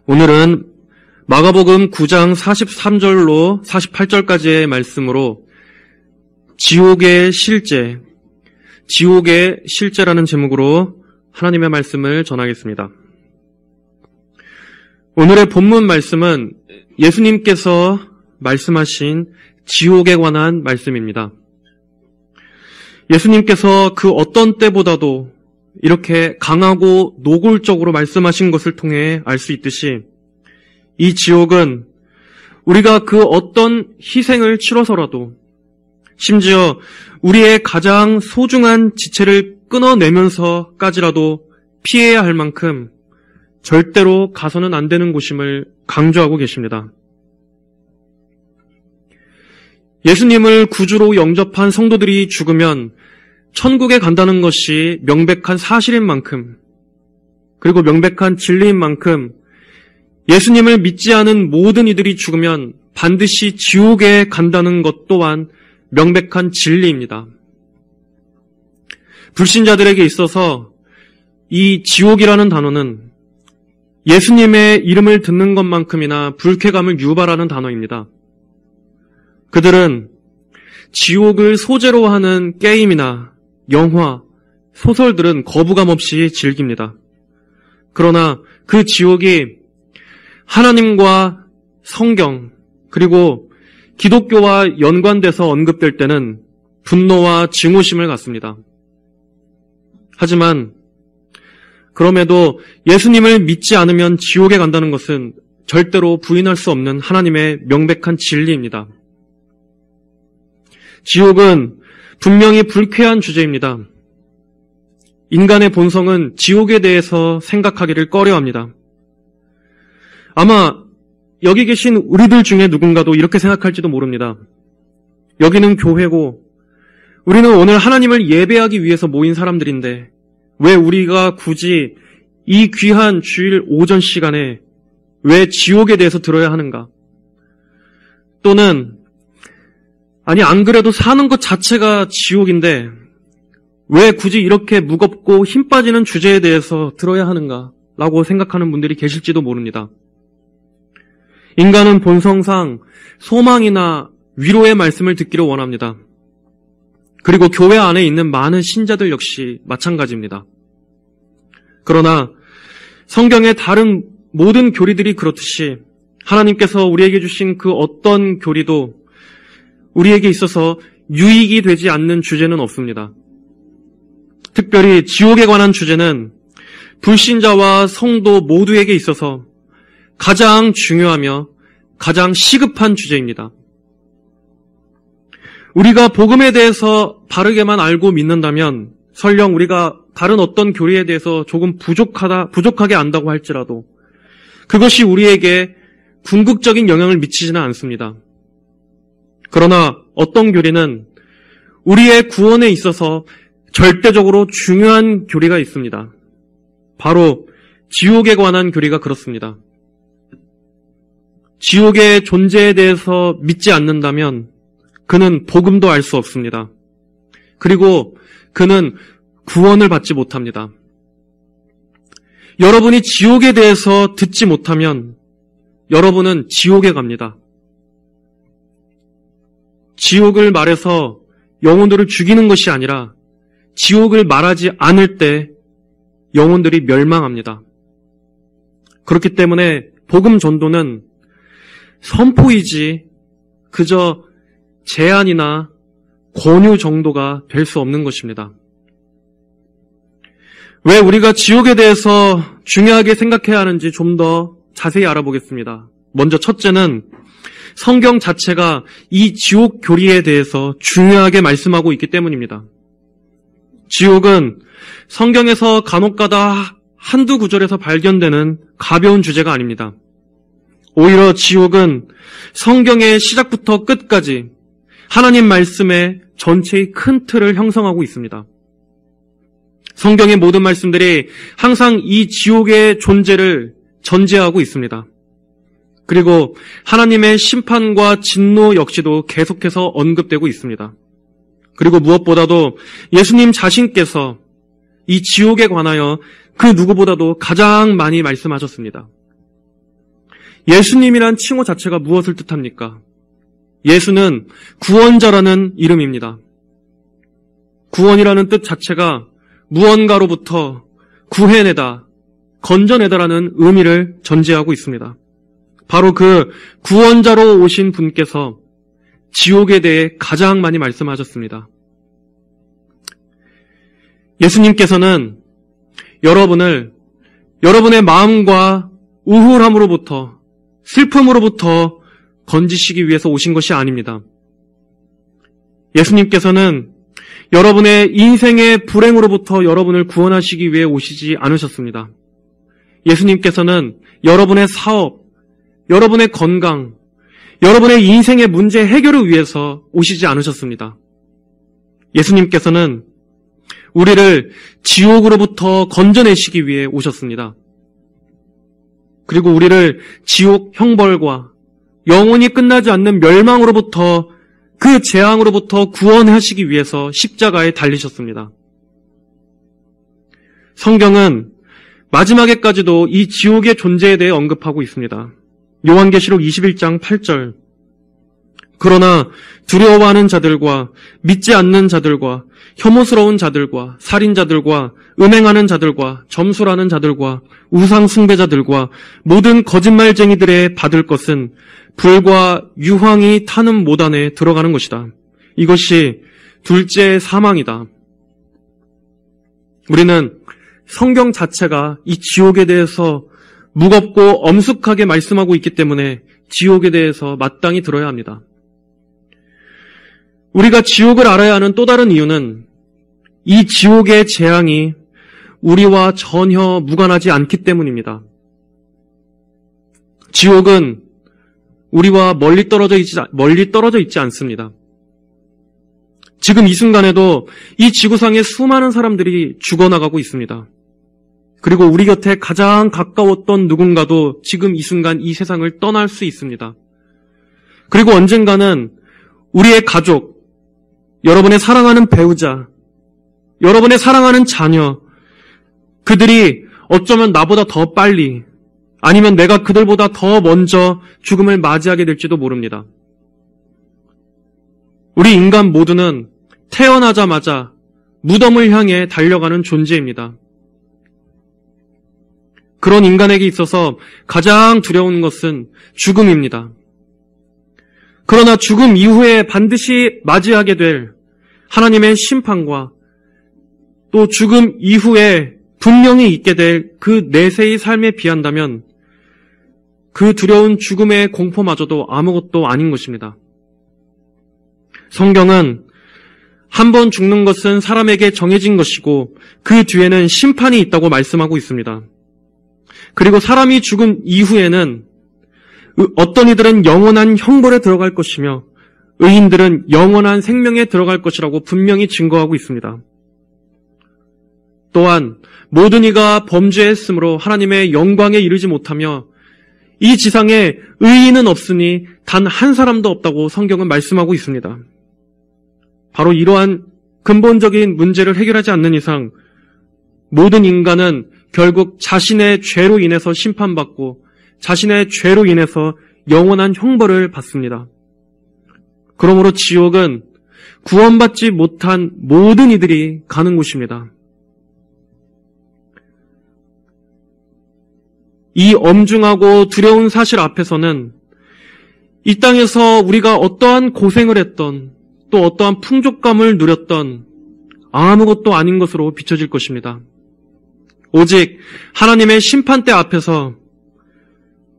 오늘은 마가복음 9장 43절로 48절까지의 말씀으로 지옥의 실제라는 제목으로 하나님의 말씀을 전하겠습니다. 오늘의 본문 말씀은 예수님께서 말씀하신 지옥에 관한 말씀입니다. 예수님께서 그 어떤 때보다도 이렇게 강하고 노골적으로 말씀하신 것을 통해 알 수 있듯이 이 지옥은 우리가 그 어떤 희생을 치러서라도 심지어 우리의 가장 소중한 지체를 끊어내면서까지라도 피해야 할 만큼 절대로 가서는 안 되는 곳임을 강조하고 계십니다. 예수님을 구주로 영접한 성도들이 죽으면 천국에 간다는 것이 명백한 사실인 만큼, 그리고 명백한 진리인 만큼 예수님을 믿지 않은 모든 이들이 죽으면 반드시 지옥에 간다는 것 또한 명백한 진리입니다. 불신자들에게 있어서 이 지옥이라는 단어는 예수님의 이름을 듣는 것만큼이나 불쾌감을 유발하는 단어입니다. 그들은 지옥을 소재로 하는 게임이나 영화, 소설들은 거부감 없이 즐깁니다. 그러나 그 지옥이 하나님과 성경, 그리고 기독교와 연관돼서 언급될 때는 분노와 증오심을 갖습니다. 하지만 그럼에도 예수님을 믿지 않으면 지옥에 간다는 것은 절대로 부인할 수 없는 하나님의 명백한 진리입니다. 지옥은 분명히 불쾌한 주제입니다. 인간의 본성은 지옥에 대해서 생각하기를 꺼려합니다. 아마 여기 계신 우리들 중에 누군가도 이렇게 생각할지도 모릅니다. 여기는 교회고 우리는 오늘 하나님을 예배하기 위해서 모인 사람들인데 왜 우리가 굳이 이 귀한 주일 오전 시간에 왜 지옥에 대해서 들어야 하는가? 또는 아니 안 그래도 사는 것 자체가 지옥인데 왜 굳이 이렇게 무겁고 힘 빠지는 주제에 대해서 들어야 하는가? 라고 생각하는 분들이 계실지도 모릅니다. 인간은 본성상 소망이나 위로의 말씀을 듣기를 원합니다. 그리고 교회 안에 있는 많은 신자들 역시 마찬가지입니다. 그러나 성경의 다른 모든 교리들이 그렇듯이 하나님께서 우리에게 주신 그 어떤 교리도 우리에게 있어서 유익이 되지 않는 주제는 없습니다. 특별히 지옥에 관한 주제는 불신자와 성도 모두에게 있어서 가장 중요하며 가장 시급한 주제입니다. 우리가 복음에 대해서 바르게만 알고 믿는다면 설령 우리가 다른 어떤 교리에 대해서 조금 부족하게 안다고 할지라도 그것이 우리에게 궁극적인 영향을 미치지는 않습니다. 그러나 어떤 교리는 우리의 구원에 있어서 절대적으로 중요한 교리가 있습니다. 바로 지옥에 관한 교리가 그렇습니다. 지옥의 존재에 대해서 믿지 않는다면 그는 복음도 알 수 없습니다. 그리고 그는 구원을 받지 못합니다. 여러분이 지옥에 대해서 듣지 못하면 여러분은 지옥에 갑니다. 지옥을 말해서 영혼들을 죽이는 것이 아니라 지옥을 말하지 않을 때 영혼들이 멸망합니다. 그렇기 때문에 복음 전도는 선포이지 그저 제안이나 권유 정도가 될 수 없는 것입니다. 왜 우리가 지옥에 대해서 중요하게 생각해야 하는지 좀 더 자세히 알아보겠습니다. 먼저 첫째는 성경 자체가 이 지옥 교리에 대해서 중요하게 말씀하고 있기 때문입니다. 지옥은 성경에서 간혹가다 한두 구절에서 발견되는 가벼운 주제가 아닙니다. 오히려 지옥은 성경의 시작부터 끝까지 하나님 말씀의 전체의 큰 틀을 형성하고 있습니다. 성경의 모든 말씀들이 항상 이 지옥의 존재를 전제하고 있습니다. 그리고 하나님의 심판과 진노 역시도 계속해서 언급되고 있습니다. 그리고 무엇보다도 예수님 자신께서 이 지옥에 관하여 그 누구보다도 가장 많이 말씀하셨습니다. 예수님이란 칭호 자체가 무엇을 뜻합니까? 예수는 구원자라는 이름입니다. 구원이라는 뜻 자체가 무언가로부터 구해내다, 건져내다라는 의미를 전제하고 있습니다. 바로 그 구원자로 오신 분께서 지옥에 대해 가장 많이 말씀하셨습니다. 예수님께서는 여러분의 마음과 우울함으로부터, 슬픔으로부터 건지시기 위해서 오신 것이 아닙니다. 예수님께서는 여러분의 인생의 불행으로부터 여러분을 구원하시기 위해 오시지 않으셨습니다. 예수님께서는 여러분의 사업, 여러분의 건강, 여러분의 인생의 문제 해결을 위해서 오시지 않으셨습니다. 예수님께서는 우리를 지옥으로부터 건져내시기 위해 오셨습니다. 그리고 우리를 지옥 형벌과 영원히 끝나지 않는 멸망으로부터, 그 재앙으로부터 구원하시기 위해서 십자가에 달리셨습니다. 성경은 마지막에까지도 이 지옥의 존재에 대해 언급하고 있습니다. 요한계시록 21장 8절. 그러나 두려워하는 자들과 믿지 않는 자들과 혐오스러운 자들과 살인자들과 음행하는 자들과 점술하는 자들과 우상 숭배자들과 모든 거짓말쟁이들의 받을 것은 불과 유황이 타는 모단에 들어가는 것이다. 이것이 둘째 사망이다. 우리는 성경 자체가 이 지옥에 대해서 무겁고 엄숙하게 말씀하고 있기 때문에 지옥에 대해서 마땅히 들어야 합니다. 우리가 지옥을 알아야 하는 또 다른 이유는 이 지옥의 재앙이 우리와 전혀 무관하지 않기 때문입니다. 지옥은 우리와 멀리 떨어져 있지 않습니다. 지금 이 순간에도 이 지구상에 수많은 사람들이 죽어나가고 있습니다. 그리고 우리 곁에 가장 가까웠던 누군가도 지금 이 순간 이 세상을 떠날 수 있습니다. 그리고 언젠가는 우리의 가족, 여러분의 사랑하는 배우자, 여러분의 사랑하는 자녀, 그들이 어쩌면 나보다 더 빨리, 아니면 내가 그들보다 더 먼저 죽음을 맞이하게 될지도 모릅니다. 우리 인간 모두는 태어나자마자 무덤을 향해 달려가는 존재입니다. 그런 인간에게 있어서 가장 두려운 것은 죽음입니다. 그러나 죽음 이후에 반드시 맞이하게 될 하나님의 심판과 또 죽음 이후에 분명히 있게 될 그 내세의 삶에 비한다면 그 두려운 죽음의 공포마저도 아무것도 아닌 것입니다. 성경은 한 번 죽는 것은 사람에게 정해진 것이고 그 뒤에는 심판이 있다고 말씀하고 있습니다. 그리고 사람이 죽은 이후에는 어떤 이들은 영원한 형벌에 들어갈 것이며 의인들은 영원한 생명에 들어갈 것이라고 분명히 증거하고 있습니다. 또한 모든 이가 범죄했으므로 하나님의 영광에 이르지 못하며 이 지상에 의인은 없으니 단 한 사람도 없다고 성경은 말씀하고 있습니다. 바로 이러한 근본적인 문제를 해결하지 않는 이상 모든 인간은 결국 자신의 죄로 인해서 심판받고 자신의 죄로 인해서 영원한 형벌을 받습니다. 그러므로 지옥은 구원받지 못한 모든 이들이 가는 곳입니다. 이 엄중하고 두려운 사실 앞에서는 이 땅에서 우리가 어떠한 고생을 했던 또 어떠한 풍족감을 누렸던 아무것도 아닌 것으로 비춰질 것입니다. 오직 하나님의 심판대 앞에서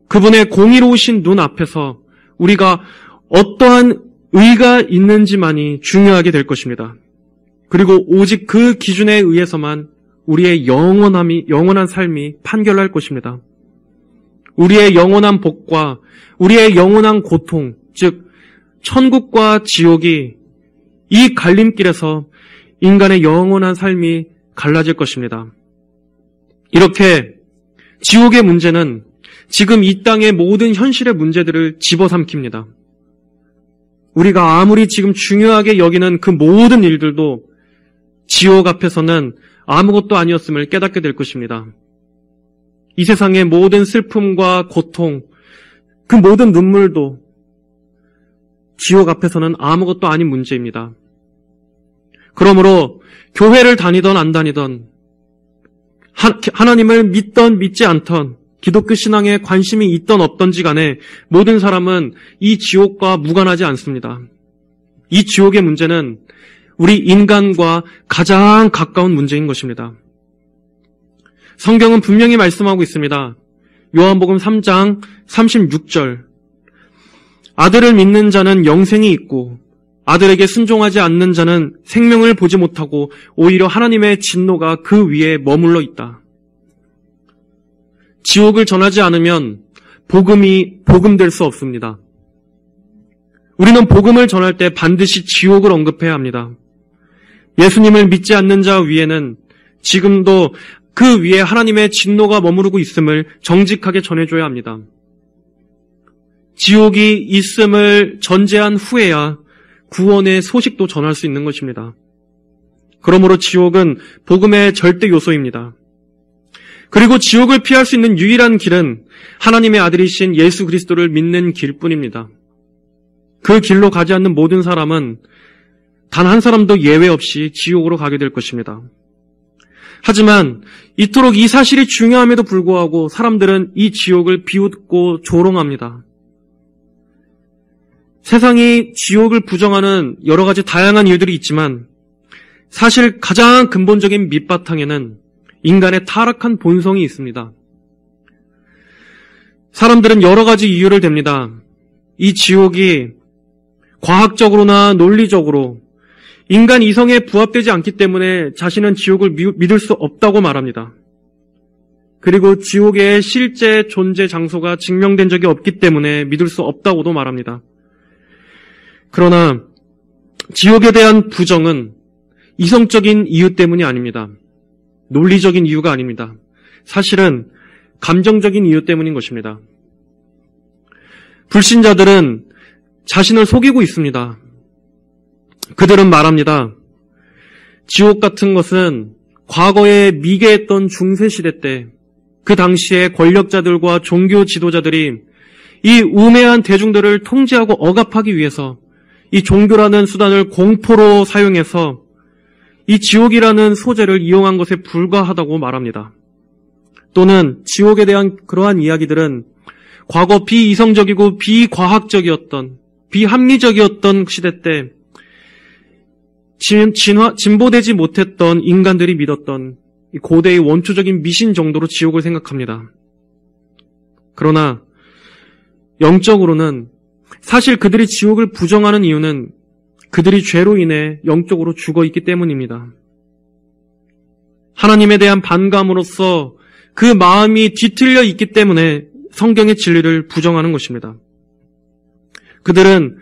그분의 공의로우신 눈 앞에서 우리가 어떠한 의가 있는지만이 중요하게 될 것입니다. 그리고 오직 그 기준에 의해서만 우리의 영원한 삶이 판결할 것입니다. 우리의 영원한 복과 우리의 영원한 고통, 즉 천국과 지옥이 이 갈림길에서 인간의 영원한 삶이 갈라질 것입니다. 이렇게 지옥의 문제는 지금 이 땅의 모든 현실의 문제들을 집어삼킵니다. 우리가 아무리 지금 중요하게 여기는 그 모든 일들도 지옥 앞에서는 아무것도 아니었음을 깨닫게 될 것입니다. 이 세상의 모든 슬픔과 고통, 그 모든 눈물도 지옥 앞에서는 아무것도 아닌 문제입니다. 그러므로 교회를 다니던 안 다니던, 하나님을 믿던 믿지 않던, 기독교 신앙에 관심이 있던 없던지 간에 모든 사람은 이 지옥과 무관하지 않습니다. 이 지옥의 문제는 우리 인간과 가장 가까운 문제인 것입니다. 성경은 분명히 말씀하고 있습니다. 요한복음 3장 36절. 아들을 믿는 자는 영생이 있고 아들에게 순종하지 않는 자는 생명을 보지 못하고 오히려 하나님의 진노가 그 위에 머물러 있다. 지옥을 전하지 않으면 복음이 복음될 수 없습니다. 우리는 복음을 전할 때 반드시 지옥을 언급해야 합니다. 예수님을 믿지 않는 자 위에는 지금도 그 위에 하나님의 진노가 머무르고 있음을 정직하게 전해줘야 합니다. 지옥이 있음을 전제한 후에야 구원의 소식도 전할 수 있는 것입니다. 그러므로 지옥은 복음의 절대 요소입니다. 그리고 지옥을 피할 수 있는 유일한 길은 하나님의 아들이신 예수 그리스도를 믿는 길뿐입니다. 그 길로 가지 않는 모든 사람은 단 한 사람도 예외 없이 지옥으로 가게 될 것입니다. 하지만 이토록 이 사실이 중요함에도 불구하고 사람들은 이 지옥을 비웃고 조롱합니다. 세상이 지옥을 부정하는 여러 가지 다양한 이유들이 있지만 사실 가장 근본적인 밑바탕에는 인간의 타락한 본성이 있습니다. 사람들은 여러 가지 이유를 댑니다. 이 지옥이 과학적으로나 논리적으로 인간 이성에 부합되지 않기 때문에 자신은 지옥을 믿을 수 없다고 말합니다. 그리고 지옥의 실제 존재 장소가 증명된 적이 없기 때문에 믿을 수 없다고도 말합니다. 그러나 지옥에 대한 부정은 이성적인 이유 때문이 아닙니다. 논리적인 이유가 아닙니다. 사실은 감정적인 이유 때문인 것입니다. 불신자들은 자신을 속이고 있습니다. 그들은 말합니다. 지옥 같은 것은 과거에 미개했던 중세시대 때 그 당시에 권력자들과 종교 지도자들이 이 우매한 대중들을 통제하고 억압하기 위해서 이 종교라는 수단을 공포로 사용해서 이 지옥이라는 소재를 이용한 것에 불과하다고 말합니다. 또는 지옥에 대한 그러한 이야기들은 과거 비이성적이고 비과학적이었던, 비합리적이었던 시대 때 진보되지 못했던 인간들이 믿었던 이 고대의 원초적인 미신 정도로 지옥을 생각합니다. 그러나 영적으로는 사실 그들이 지옥을 부정하는 이유는 그들이 죄로 인해 영적으로 죽어있기 때문입니다. 하나님에 대한 반감으로써 그 마음이 뒤틀려 있기 때문에 성경의 진리를 부정하는 것입니다. 그들은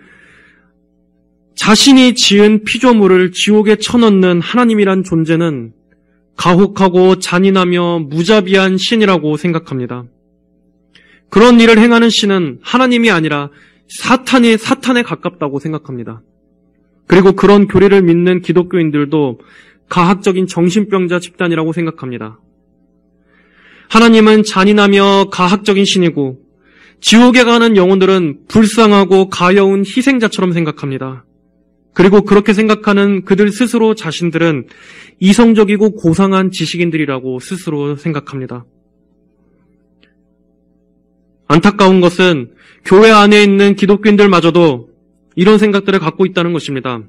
자신이 지은 피조물을 지옥에 쳐넣는 하나님이란 존재는 가혹하고 잔인하며 무자비한 신이라고 생각합니다. 그런 일을 행하는 신은 하나님이 아니라 사탄에 가깝다고 생각합니다. 그리고 그런 교리를 믿는 기독교인들도 가학적인 정신병자 집단이라고 생각합니다. 하나님은 잔인하며 가학적인 신이고 지옥에 가는 영혼들은 불쌍하고 가여운 희생자처럼 생각합니다. 그리고 그렇게 생각하는 그들 스스로 자신들은 이성적이고 고상한 지식인들이라고 스스로 생각합니다. 안타까운 것은 교회 안에 있는 기독교인들마저도 이런 생각들을 갖고 있다는 것입니다.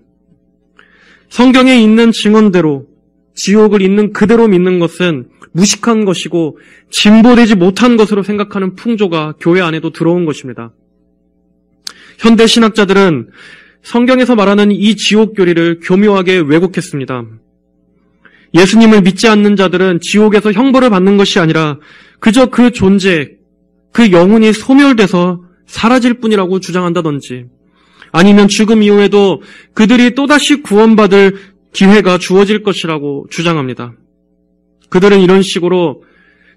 성경에 있는 증언대로 지옥을 있는 그대로 믿는 것은 무식한 것이고 진보되지 못한 것으로 생각하는 풍조가 교회 안에도 들어온 것입니다. 현대 신학자들은 성경에서 말하는 이 지옥 교리를 교묘하게 왜곡했습니다. 예수님을 믿지 않는 자들은 지옥에서 형벌을 받는 것이 아니라 그저 그 존재, 그 영혼이 소멸돼서 사라질 뿐이라고 주장한다든지 아니면 죽음 이후에도 그들이 또다시 구원받을 기회가 주어질 것이라고 주장합니다. 그들은 이런 식으로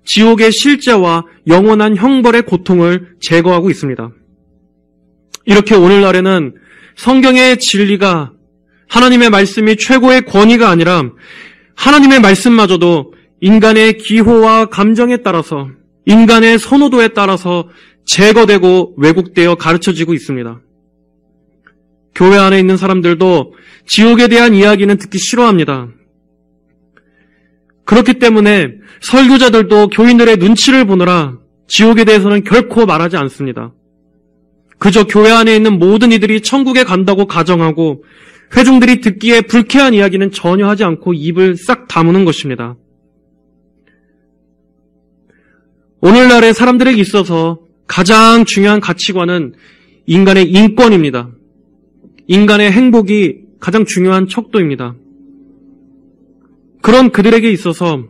지옥의 실제와 영원한 형벌의 고통을 제거하고 있습니다. 이렇게 오늘날에는 성경의 진리가 하나님의 말씀이 최고의 권위가 아니라 하나님의 말씀마저도 인간의 기호와 감정에 따라서 인간의 선호도에 따라서 제거되고 왜곡되어 가르쳐지고 있습니다. 교회 안에 있는 사람들도 지옥에 대한 이야기는 듣기 싫어합니다. 그렇기 때문에 설교자들도 교인들의 눈치를 보느라 지옥에 대해서는 결코 말하지 않습니다. 그저 교회 안에 있는 모든 이들이 천국에 간다고 가정하고 회중들이 듣기에 불쾌한 이야기는 전혀 하지 않고 입을 싹 다무는 것입니다. 오늘날의 사람들에게 있어서 가장 중요한 가치관은 인간의 인권입니다. 인간의 행복이 가장 중요한 척도입니다. 그런 그들에게 있어서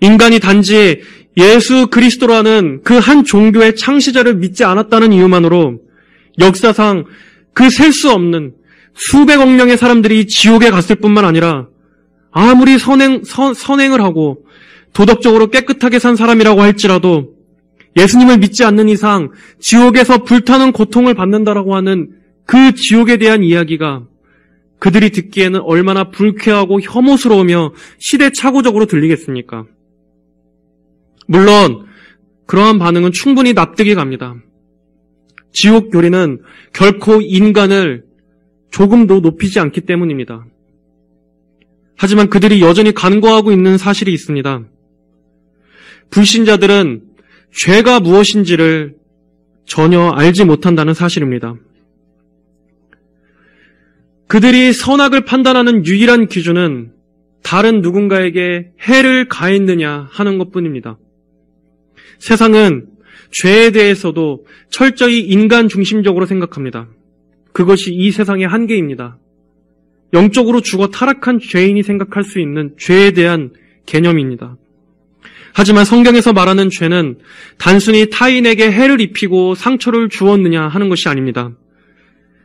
인간이 단지 예수 그리스도라는 그 한 종교의 창시자를 믿지 않았다는 이유만으로 역사상 그 셀 수 없는 수백억 명의 사람들이 지옥에 갔을 뿐만 아니라 아무리 선행을 하고 도덕적으로 깨끗하게 산 사람이라고 할지라도 예수님을 믿지 않는 이상 지옥에서 불타는 고통을 받는다라고 하는 그 지옥에 대한 이야기가 그들이 듣기에는 얼마나 불쾌하고 혐오스러우며 시대착오적으로 들리겠습니까? 물론 그러한 반응은 충분히 납득이 갑니다. 지옥 교리는 결코 인간을 조금도 높이지 않기 때문입니다. 하지만 그들이 여전히 간과하고 있는 사실이 있습니다. 불신자들은 죄가 무엇인지를 전혀 알지 못한다는 사실입니다. 그들이 선악을 판단하는 유일한 기준은 다른 누군가에게 해를 가했느냐 하는 것뿐입니다. 세상은 죄에 대해서도 철저히 인간 중심적으로 생각합니다. 그것이 이 세상의 한계입니다. 영적으로 죽어 타락한 죄인이 생각할 수 있는 죄에 대한 개념입니다. 하지만 성경에서 말하는 죄는 단순히 타인에게 해를 입히고 상처를 주었느냐 하는 것이 아닙니다.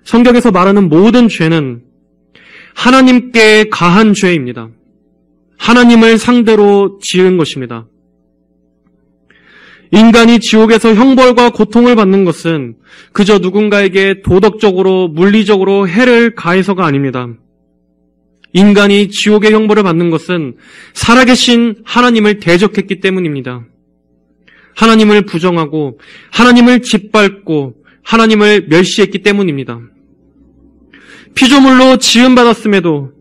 성경에서 말하는 모든 죄는 하나님께 가한 죄입니다. 하나님을 상대로 지은 것입니다. 인간이 지옥에서 형벌과 고통을 받는 것은 그저 누군가에게 도덕적으로, 물리적으로 해를 가해서가 아닙니다. 인간이 지옥의 형벌을 받는 것은 살아계신 하나님을 대적했기 때문입니다. 하나님을 부정하고 하나님을 짓밟고 하나님을 멸시했기 때문입니다. 피조물로 지음받았음에도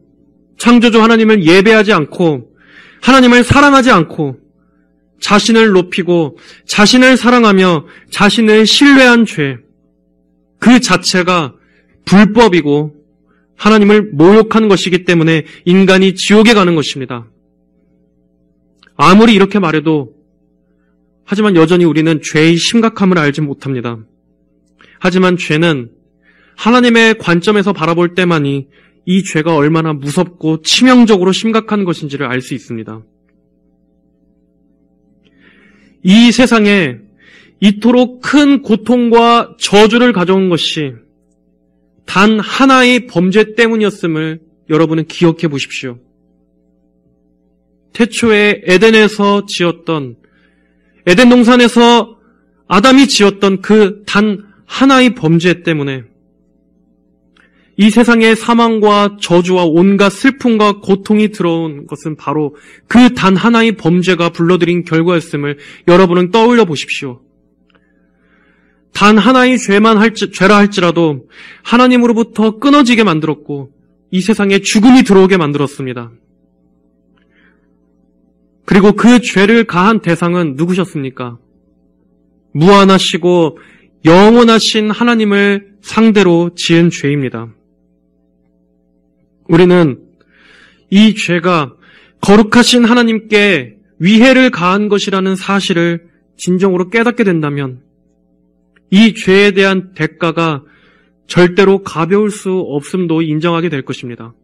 창조주 하나님을 예배하지 않고 하나님을 사랑하지 않고 자신을 높이고 자신을 사랑하며 자신을 신뢰한 죄, 그 자체가 불법이고 하나님을 모욕하는 것이기 때문에 인간이 지옥에 가는 것입니다. 아무리 이렇게 말해도 하지만 여전히 우리는 죄의 심각함을 알지 못합니다. 하지만 죄는 하나님의 관점에서 바라볼 때만이 이 죄가 얼마나 무섭고 치명적으로 심각한 것인지를 알 수 있습니다. 이 세상에 이토록 큰 고통과 저주를 가져온 것이 단 하나의 범죄 때문이었음을 여러분은 기억해 보십시오. 태초에 에덴에서 지었던, 에덴 동산에서 아담이 지었던 그 단 하나의 범죄 때문에 이 세상에 사망과 저주와 온갖 슬픔과 고통이 들어온 것은 바로 그 단 하나의 범죄가 불러들인 결과였음을 여러분은 떠올려 보십시오. 단 하나의 죄라 할지라도 하나님으로부터 끊어지게 만들었고 이 세상에 죽음이 들어오게 만들었습니다. 그리고 그 죄를 가한 대상은 누구셨습니까? 무한하시고 영원하신 하나님을 상대로 지은 죄입니다. 우리는 이 죄가 거룩하신 하나님께 위해를 가한 것이라는 사실을 진정으로 깨닫게 된다면 이 죄에 대한 대가가 절대로 가벼울 수 없음도 인정하게 될 것입니다.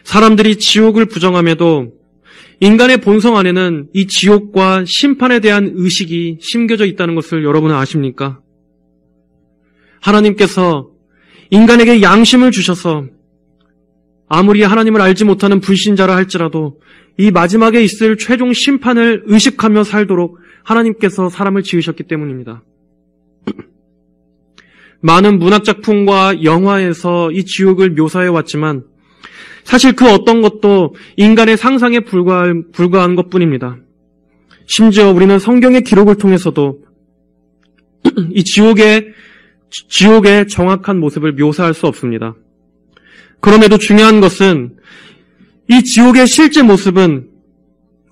사람들이 지옥을 부정함에도 인간의 본성 안에는 이 지옥과 심판에 대한 의식이 심겨져 있다는 것을 여러분은 아십니까? 하나님께서 인간에게 양심을 주셔서 아무리 하나님을 알지 못하는 불신자라 할지라도 이 마지막에 있을 최종 심판을 의식하며 살도록 하나님께서 사람을 지으셨기 때문입니다. 많은 문학작품과 영화에서 이 지옥을 묘사해 왔지만 사실 그 어떤 것도 인간의 상상에 불과한 것뿐입니다. 심지어 우리는 성경의 기록을 통해서도 이 지옥의 정확한 모습을 묘사할 수 없습니다. 그럼에도 중요한 것은 이 지옥의 실제 모습은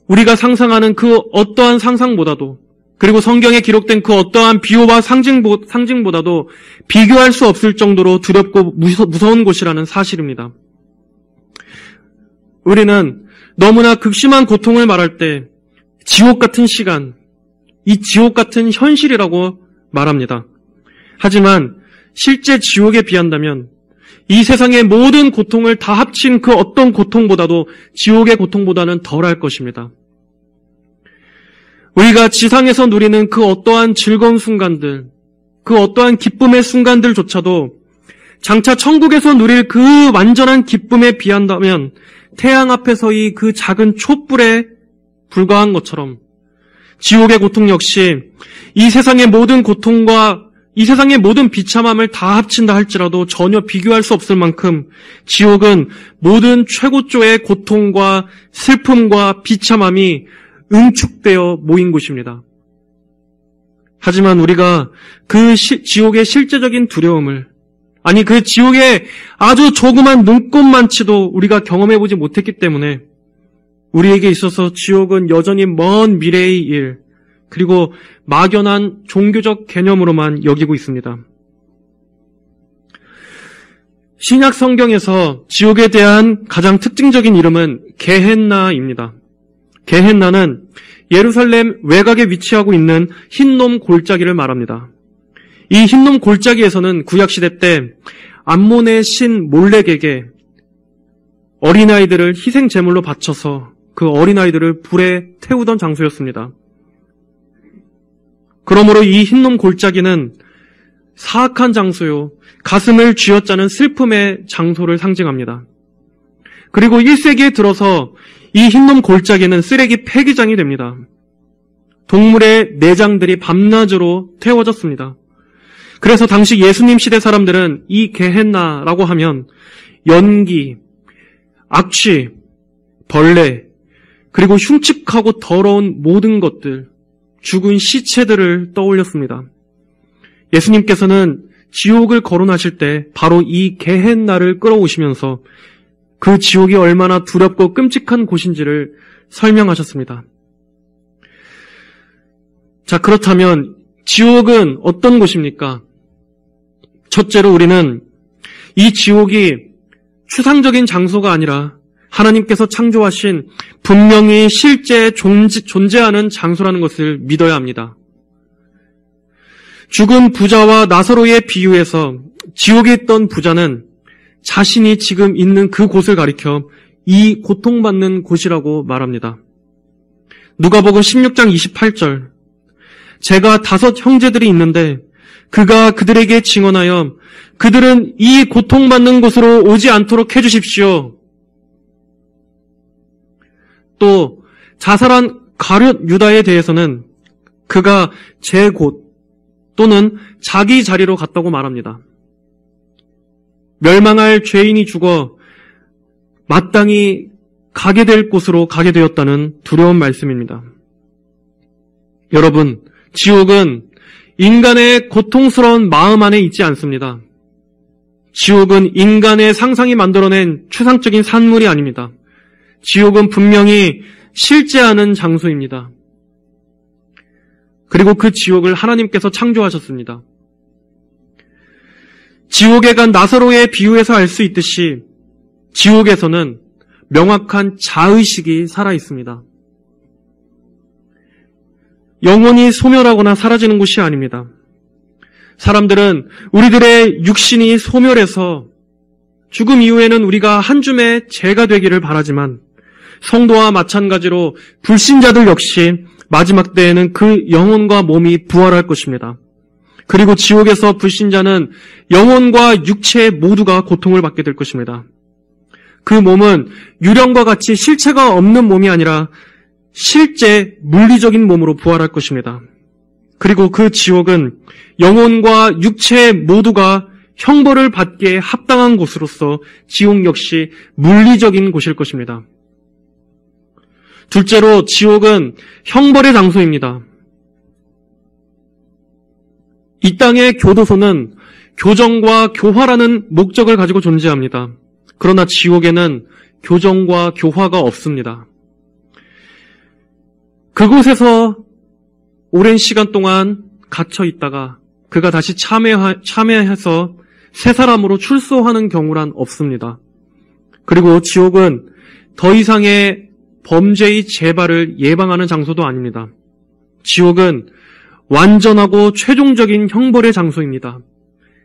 우리가 상상하는 그 어떠한 상상보다도, 그리고 성경에 기록된 그 어떠한 비유와 상징보다도 비교할 수 없을 정도로 두렵고 무서운 곳이라는 사실입니다. 우리는 너무나 극심한 고통을 말할 때 지옥 같은 시간, 이 지옥 같은 현실이라고 말합니다. 하지만 실제 지옥에 비한다면 이 세상의 모든 고통을 다 합친 그 어떤 고통보다도 지옥의 고통보다는 덜할 것입니다. 우리가 지상에서 누리는 그 어떠한 즐거운 순간들, 그 어떠한 기쁨의 순간들조차도 장차 천국에서 누릴 그 완전한 기쁨에 비한다면 태양 앞에서의 그 작은 촛불에 불과한 것처럼 지옥의 고통 역시 이 세상의 모든 고통과 이 세상의 모든 비참함을 다 합친다 할지라도 전혀 비교할 수 없을 만큼 지옥은 모든 최고조의 고통과 슬픔과 비참함이 응축되어 모인 곳입니다. 하지만 우리가 그 지옥의 실제적인 두려움을, 아니 그 지옥의 아주 조그만 눈꼽만치도 우리가 경험해보지 못했기 때문에 우리에게 있어서 지옥은 여전히 먼 미래의 일, 그리고 막연한 종교적 개념으로만 여기고 있습니다. 신약 성경에서 지옥에 대한 가장 특징적인 이름은 게헨나입니다. 게헨나는 예루살렘 외곽에 위치하고 있는 흰놈 골짜기를 말합니다. 이 흰놈 골짜기에서는 구약시대 때 암몬의 신 몰렉에게 어린아이들을 희생제물로 바쳐서 그 어린아이들을 불에 태우던 장소였습니다. 그러므로 이 흰놈 골짜기는 사악한 장소요, 가슴을 쥐어짜는 슬픔의 장소를 상징합니다. 그리고 1세기에 들어서 이 흰놈 골짜기는 쓰레기 폐기장이 됩니다. 동물의 내장들이 밤낮으로 태워졌습니다. 그래서 당시 예수님 시대 사람들은 이 게헨나라고 하면 연기, 악취, 벌레, 그리고 흉측하고 더러운 모든 것들, 죽은 시체들을 떠올렸습니다. 예수님께서는 지옥을 거론하실 때 바로 이 게헨나를 끌어오시면서 그 지옥이 얼마나 두렵고 끔찍한 곳인지를 설명하셨습니다. 자, 그렇다면 지옥은 어떤 곳입니까? 첫째로 우리는 이 지옥이 추상적인 장소가 아니라 하나님께서 창조하신 분명히 실제 존재하는 장소라는 것을 믿어야 합니다. 죽은 부자와 나사로의 비유에서 지옥에 있던 부자는 자신이 지금 있는 그 곳을 가리켜 이 고통받는 곳이라고 말합니다. 누가복음 16장 28절, 제가 5 형제들이 있는데 그가 그들에게 증언하여 그들은 이 고통받는 곳으로 오지 않도록 해주십시오. 또 자살한 가룟 유다에 대해서는 그가 제 곳 또는 자기 자리로 갔다고 말합니다. 멸망할 죄인이 죽어 마땅히 가게 될 곳으로 가게 되었다는 두려운 말씀입니다. 여러분, 지옥은 인간의 고통스러운 마음 안에 있지 않습니다. 지옥은 인간의 상상이 만들어낸 추상적인 산물이 아닙니다. 지옥은 분명히 실제하는 장소입니다. 그리고 그 지옥을 하나님께서 창조하셨습니다. 지옥에 간 나사로의 비유에서 알 수 있듯이 지옥에서는 명확한 자의식이 살아있습니다. 영혼이 소멸하거나 사라지는 곳이 아닙니다. 사람들은 우리들의 육신이 소멸해서 죽음 이후에는 우리가 한 줌의 재가 되기를 바라지만 성도와 마찬가지로 불신자들 역시 마지막 때에는 그 영혼과 몸이 부활할 것입니다. 그리고 지옥에서 불신자는 영혼과 육체 모두가 고통을 받게 될 것입니다. 그 몸은 유령과 같이 실체가 없는 몸이 아니라 실제 물리적인 몸으로 부활할 것입니다. 그리고 그 지옥은 영혼과 육체 모두가 형벌을 받기에 합당한 곳으로서 지옥 역시 물리적인 곳일 것입니다. 둘째로 지옥은 형벌의 장소입니다. 이 땅의 교도소는 교정과 교화라는 목적을 가지고 존재합니다. 그러나 지옥에는 교정과 교화가 없습니다. 그곳에서 오랜 시간 동안 갇혀 있다가 그가 다시 참회해서 새 사람으로 출소하는 경우란 없습니다. 그리고 지옥은 더 이상의 범죄의 재발을 예방하는 장소도 아닙니다. 지옥은 완전하고 최종적인 형벌의 장소입니다.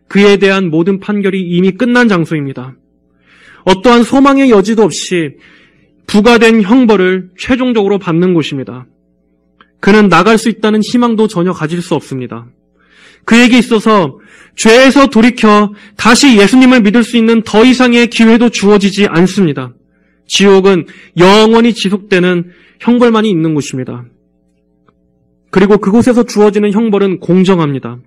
그에 대한 모든 판결이 이미 끝난 장소입니다. 어떠한 소망의 여지도 없이 부과된 형벌을 최종적으로 받는 곳입니다. 그는 나갈 수 있다는 희망도 전혀 가질 수 없습니다. 그에게 있어서 죄에서 돌이켜 다시 예수님을 믿을 수 있는 더 이상의 기회도 주어지지 않습니다. 지옥은 영원히 지속되는 형벌만이 있는 곳입니다. 그리고 그곳에서 주어지는 형벌은 공정합니다.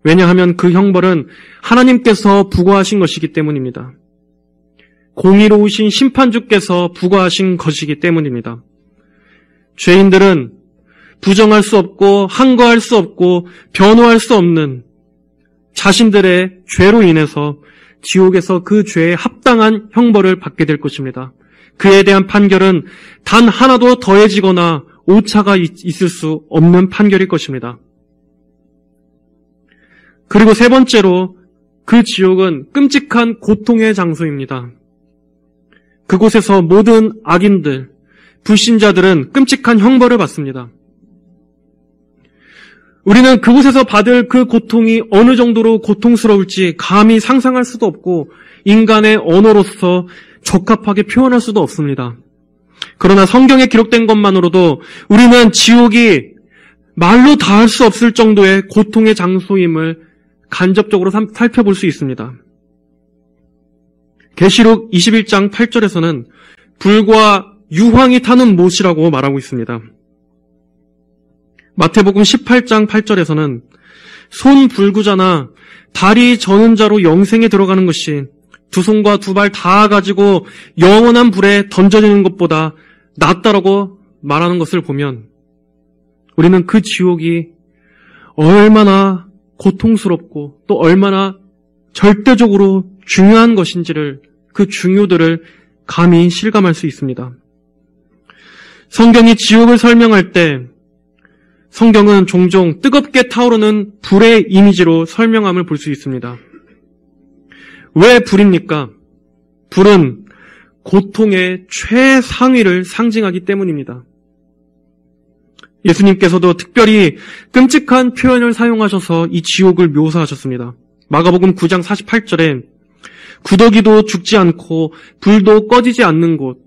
왜냐하면 그 형벌은 하나님께서 부과하신 것이기 때문입니다. 공의로우신 심판주께서 부과하신 것이기 때문입니다. 죄인들은 부정할 수 없고 항거할 수 없고 변호할 수 없는 자신들의 죄로 인해서 지옥에서 그 죄에 합당한 형벌을 받게 될 것입니다. 그에 대한 판결은 단 하나도 더해지거나 오차가 있을 수 없는 판결일 것입니다. 그리고 세 번째로 그 지옥은 끔찍한 고통의 장소입니다. 그곳에서 모든 악인들, 불신자들은 끔찍한 형벌을 받습니다. 우리는 그곳에서 받을 그 고통이 어느 정도로 고통스러울지 감히 상상할 수도 없고 인간의 언어로서 적합하게 표현할 수도 없습니다. 그러나 성경에 기록된 것만으로도 우리는 지옥이 말로 다할 수 없을 정도의 고통의 장소임을 간접적으로 살펴볼 수 있습니다. 계시록 21장 8절에서는 불과 유황이 타는 못이라고 말하고 있습니다. 마태복음 18장 8절에서는 손불구자나 다리 저는 자로 영생에 들어가는 것이 두 손과 두 발 다 가지고 영원한 불에 던져지는 것보다 낫다라고 말하는 것을 보면 우리는 그 지옥이 얼마나 고통스럽고 또 얼마나 절대적으로 중요한 것인지를 그 중요도를 감히 실감할 수 있습니다. 성경이 지옥을 설명할 때 성경은 종종 뜨겁게 타오르는 불의 이미지로 설명함을 볼 수 있습니다. 왜 불입니까? 불은 고통의 최상위를 상징하기 때문입니다. 예수님께서도 특별히 끔찍한 표현을 사용하셔서 이 지옥을 묘사하셨습니다. 마가복음 9장 48절에 구더기도 죽지 않고 불도 꺼지지 않는 곳.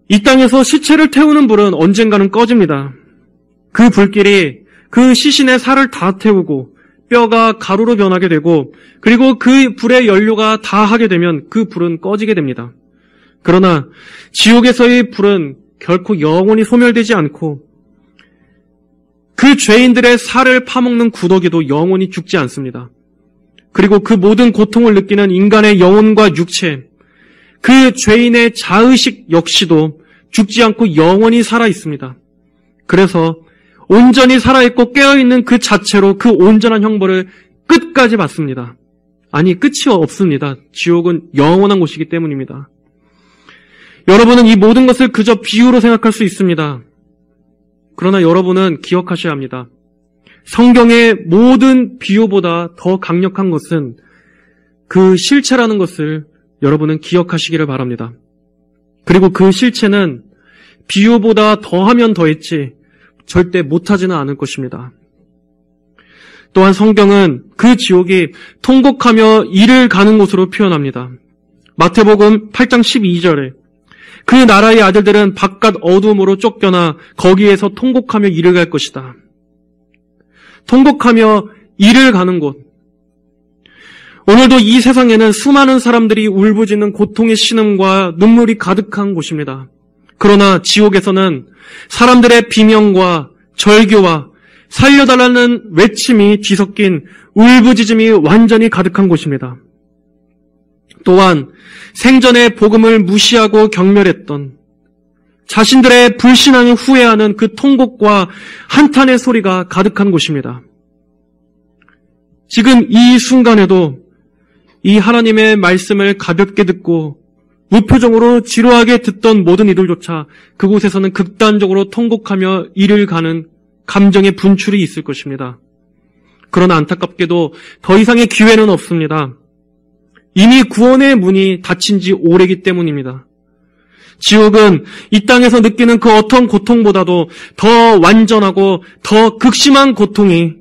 이 땅에서 시체를 태우는 불은 언젠가는 꺼집니다. 그 불길이 그 시신의 살을 다 태우고 뼈가 가루로 변하게 되고 그리고 그 불의 연료가 다 하게 되면 그 불은 꺼지게 됩니다. 그러나 지옥에서의 불은 결코 영원히 소멸되지 않고 그 죄인들의 살을 파먹는 구더기도 영원히 죽지 않습니다. 그리고 그 모든 고통을 느끼는 인간의 영혼과 육체, 그 죄인의 자의식 역시도 죽지 않고 영원히 살아 있습니다. 그래서 온전히 살아있고 깨어있는 그 자체로 그 온전한 형벌을 끝까지 받습니다. 아니, 끝이 없습니다. 지옥은 영원한 곳이기 때문입니다. 여러분은 이 모든 것을 그저 비유로 생각할 수 있습니다. 그러나 여러분은 기억하셔야 합니다. 성경의 모든 비유보다 더 강력한 것은 그 실체라는 것을 여러분은 기억하시기를 바랍니다. 그리고 그 실체는 비유보다 더하면 더했지 절대 못하지는 않을 것입니다. 또한 성경은 그 지옥이 통곡하며 이를 가는 곳으로 표현합니다. 마태복음 8장 12절에 그 나라의 아들들은 바깥 어둠으로 쫓겨나 거기에서 통곡하며 이를 갈 것이다. 통곡하며 이를 가는 곳. 오늘도 이 세상에는 수많은 사람들이 울부짖는 고통의 신음과 눈물이 가득한 곳입니다. 그러나 지옥에서는 사람들의 비명과 절규와 살려달라는 외침이 뒤섞인 울부짖음이 완전히 가득한 곳입니다. 또한 생전에 복음을 무시하고 경멸했던 자신들의 불신앙을 후회하는 그 통곡과 한탄의 소리가 가득한 곳입니다. 지금 이 순간에도 이 하나님의 말씀을 가볍게 듣고 무표정으로 지루하게 듣던 모든 이들조차 그곳에서는 극단적으로 통곡하며 이를 가는 감정의 분출이 있을 것입니다. 그러나 안타깝게도 더 이상의 기회는 없습니다. 이미 구원의 문이 닫힌 지 오래기 때문입니다. 지옥은 이 땅에서 느끼는 그 어떤 고통보다도 더 완전하고 더 극심한 고통이,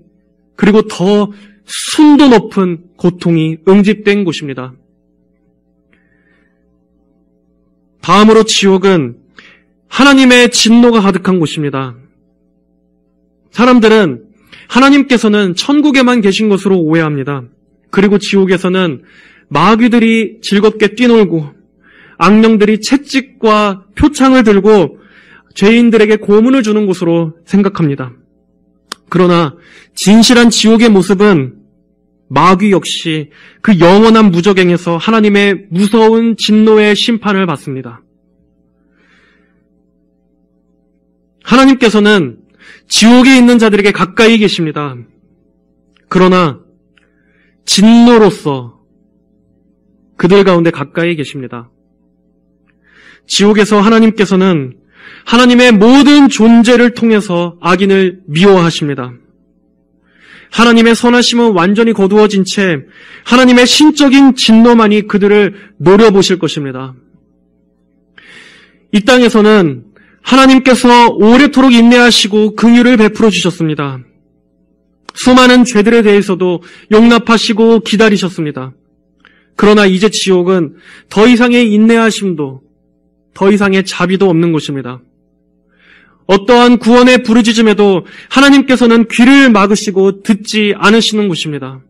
그리고 더 순도 높은 고통이 응집된 곳입니다. 다음으로 지옥은 하나님의 진노가 가득한 곳입니다. 사람들은 하나님께서는 천국에만 계신 것으로 오해합니다. 그리고 지옥에서는 마귀들이 즐겁게 뛰놀고 악령들이 채찍과 표창을 들고 죄인들에게 고문을 주는 곳으로 생각합니다. 그러나 진실한 지옥의 모습은 마귀 역시 그 영원한 무적행에서 하나님의 무서운 진노의 심판을 받습니다. 하나님께서는 지옥에 있는 자들에게 가까이 계십니다. 그러나 진노로서 그들 가운데 가까이 계십니다. 지옥에서 하나님께서는 하나님의 모든 존재를 통해서 악인을 미워하십니다. 하나님의 선하심은 완전히 거두어진 채 하나님의 신적인 진노만이 그들을 노려보실 것입니다. 이 땅에서는 하나님께서 오래도록 인내하시고 긍휼을 베풀어 주셨습니다. 수많은 죄들에 대해서도 용납하시고 기다리셨습니다. 그러나 이제 지옥은 더 이상의 인내하심도 더 이상의 자비도 없는 곳입니다. 어떠한 구원의 부르짖음에도 하나님께서는 귀를 막으시고 듣지 않으시는 곳입니다.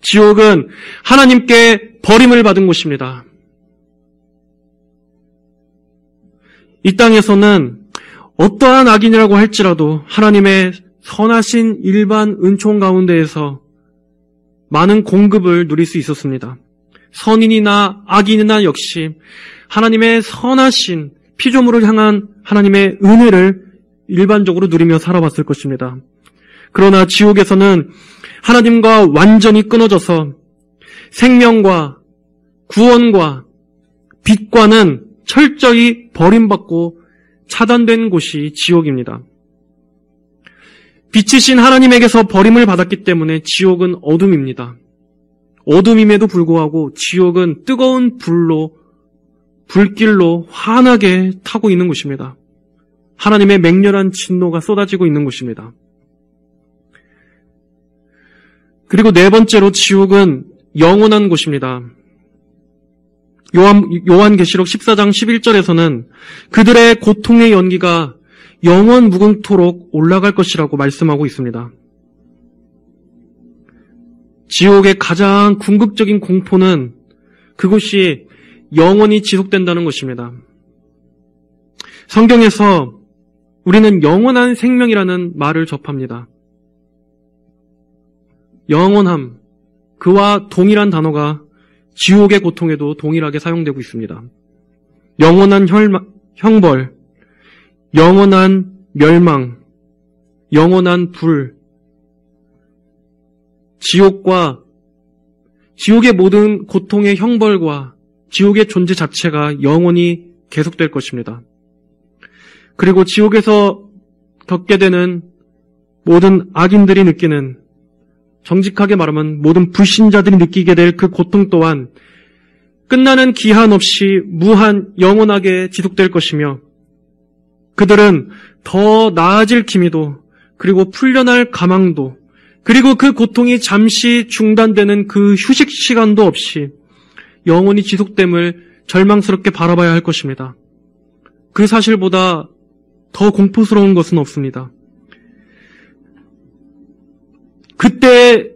지옥은 하나님께 버림을 받은 곳입니다. 이 땅에서는 어떠한 악인이라고 할지라도 하나님의 선하신 일반 은총 가운데에서 많은 공급을 누릴 수 있었습니다. 선인이나 악인이나 역시 하나님의 선하신 피조물을 향한 하나님의 은혜를 일반적으로 누리며 살아왔을 것입니다. 그러나 지옥에서는 하나님과 완전히 끊어져서 생명과 구원과 빛과는 철저히 버림받고 차단된 곳이 지옥입니다. 빛이신 하나님에게서 버림을 받았기 때문에 지옥은 어둠입니다. 어둠임에도 불구하고 지옥은 뜨거운 불길로 환하게 타고 있는 곳입니다. 하나님의 맹렬한 진노가 쏟아지고 있는 곳입니다. 그리고 네 번째로 지옥은 영원한 곳입니다. 요한계시록 14장 11절에서는 그들의 고통의 연기가 영원 무궁토록 올라갈 것이라고 말씀하고 있습니다. 지옥의 가장 궁극적인 공포는 그것이 영원히 지속된다는 것입니다. 성경에서 우리는 영원한 생명이라는 말을 접합니다. 영원함, 그와 동일한 단어가 지옥의 고통에도 동일하게 사용되고 있습니다. 영원한 형벌, 영원한 멸망, 영원한 불, 지옥의 모든 고통의 형벌과 지옥의 존재 자체가 영원히 계속될 것입니다. 그리고 지옥에서 겪게 되는 모든 악인들이 느끼는, 정직하게 말하면 모든 불신자들이 느끼게 될 그 고통 또한 끝나는 기한 없이 무한 영원하게 지속될 것이며, 그들은 더 나아질 기미도, 그리고 풀려날 가망도, 그리고 그 고통이 잠시 중단되는 그 휴식 시간도 없이 영원히 지속됨을 절망스럽게 바라봐야 할 것입니다. 그 사실보다 더 공포스러운 것은 없습니다. 그때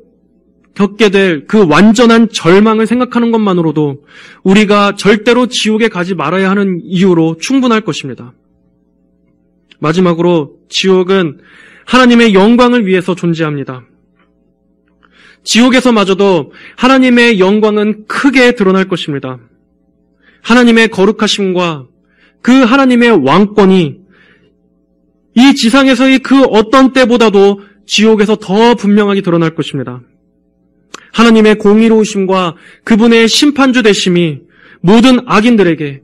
겪게 될 그 완전한 절망을 생각하는 것만으로도 우리가 절대로 지옥에 가지 말아야 하는 이유로 충분할 것입니다. 마지막으로 지옥은 하나님의 영광을 위해서 존재합니다. 지옥에서마저도 하나님의 영광은 크게 드러날 것입니다. 하나님의 거룩하심과 그 하나님의 왕권이 이 지상에서의 그 어떤 때보다도 지옥에서 더 분명하게 드러날 것입니다. 하나님의 공의로우심과 그분의 심판주 되심이 모든 악인들에게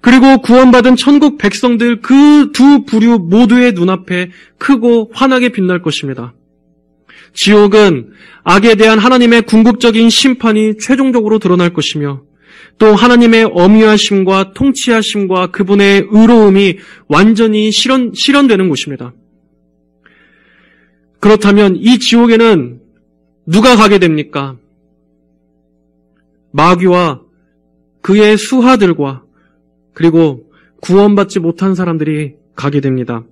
그리고 구원받은 천국 백성들 그 두 부류 모두의 눈앞에 크고 환하게 빛날 것입니다. 지옥은 악에 대한 하나님의 궁극적인 심판이 최종적으로 드러날 것이며 또 하나님의 엄위하심과 통치하심과 그분의 의로움이 완전히 실현되는 곳입니다. 그렇다면 이 지옥에는 누가 가게 됩니까? 마귀와 그의 수하들과 그리고 구원받지 못한 사람들이 가게 됩니다.